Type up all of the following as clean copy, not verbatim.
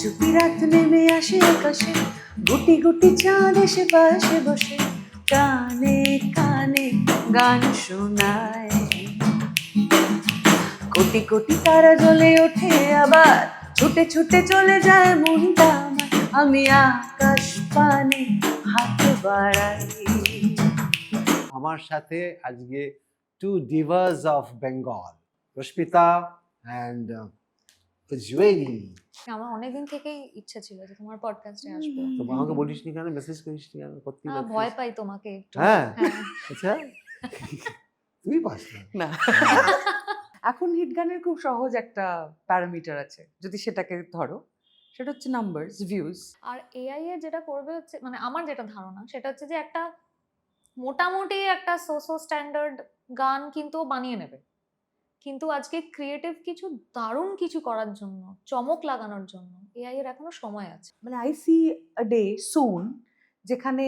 চুপি রাত নেমে আসে আকাশে, গুটি গুটি চাঁদ এসে পাশে বসে কানে কানে গান শোনায়। কোটি কোটি তারা জ্বলে ওঠে আবার, ছুটে ছুটে চলে যায় মনটা আমার, আমি আকাশ পানে হাত বাড়াই। আমার সাথে আজকে two divas of Bengal, Rashmita and Jueli. আমার অনেকদিন থেকেই ইচ্ছা ছিল যে তোমার পডকাস্টে আসবো। তো আমাকে বলিসনি কেন, মেসেজ করিসনি কেন? করতেই পারতিস। ভয় পাই তোমাকে একটু। হ্যাঁ হ্যাঁ। আচ্ছা তুই পাস না? না, এখন হিট গানের খুব সহজ একটা প্যারামিটার আছে, যদি সেটাকে ধরো, সেটা হচ্ছে নাম্বারস, ভিউজ। আর এআই এর যেটা করবে হচ্ছে, মানে আমার যেটা ধারণা সেটা হচ্ছে যে একটা মোটামুটি একটা সোসো স্ট্যান্ডার্ড গান কিন্তু ও বানিয়ে নেবে, কিন্তু আজকে ক্রিয়েটিভ কিছু দারুণ কিছু করার জন্য, চমক লাগানোর জন্য এআই এর এখনো সময় আছে। মানে আই সি আ ডে সুন যেখানে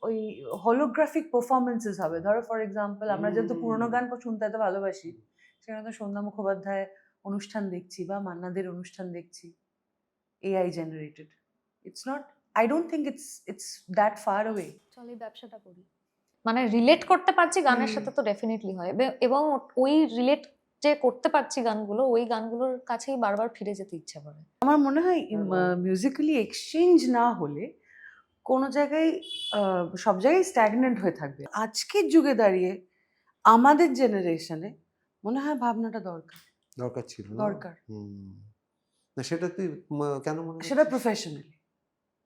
ওই হলোগ্রাফিক পারফরমেন্সেস হবে। ধরো ফর এক্সাম্পল, আমরা যেহেতু পুরোনো গান শুনতে এত ভালোবাসি, সেখানে তো সন্ধ্যা মুখোপাধ্যায় অনুষ্ঠান দেখছি বা মান্নাদের অনুষ্ঠান দেখছি, AI generated. It's not, I don't think it's that far away. চল এই ব্যবসাটা করি, মানে রিলেট করতে পারছি গানের সাথে তো ডেফিনেটলি হয়, এবং ওই রিলেট যে করতে পারছি গানগুলো, ওই গানগুলোর কাছেই বারবার ফিরে যেতে ইচ্ছা করে। আমার মনে হয় মিউজিক্যালি এক্সচেঞ্জ না হলে কোনো জায়গায় সব জায়গায় স্ট্যাগনেন্ট হয়ে থাকবে। আজকের যুগে দাঁড়িয়ে আমাদের জেনারেশনে মনে হয় ভাবনাটা দরকার ছিল না? দরকার। না সেটা তুই কেন মনে সেটা করছিস? প্রফেশনালি,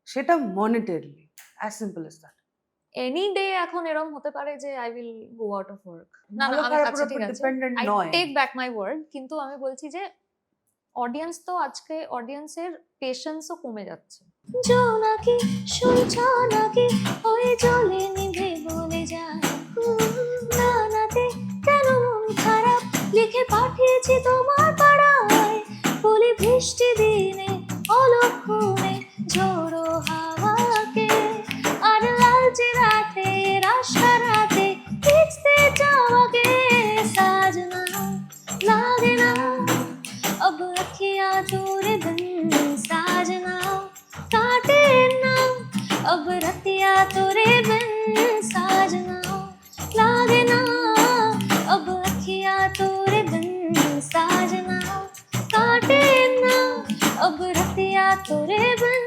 সেটা monetarily, as simple as that. Any day এখন এরকম হতে পারে যে I will go out of work. না ভালো আমি খারাপ আচ্ছা ঠিক আছে, ডিপেন্ডেন্ট আই নয়। টেক ব্যাক মাই ওয়ার্ড, কিন্তু আমি বলছি যে অডিয়েন্স তো আজকে অডিয়েন্সের পেশেন্সও কমে যাচ্ছে। জোনাকি শুনছো নাকি ওই জলে নিভে বলে যায়, নানাতে কেন মন খারাপ লিখে পাঠিয়েছি তোমার পাড়ায়, বলি বৃষ্টি দিনে অলক্ষণে ঝোড়ো হাওয়াকে, আর লালচে রাতে রাস্তা রাতে ভিজতে যাওয়াকে, সাজনা লাগে না अब अखियां तोरे बिन, साजना काटे ना अब रतिया तोरे बिन, साजना लागे ना अब अखियां तोरे बिन, साजना काटे ना अब रतिया तोरे बिन।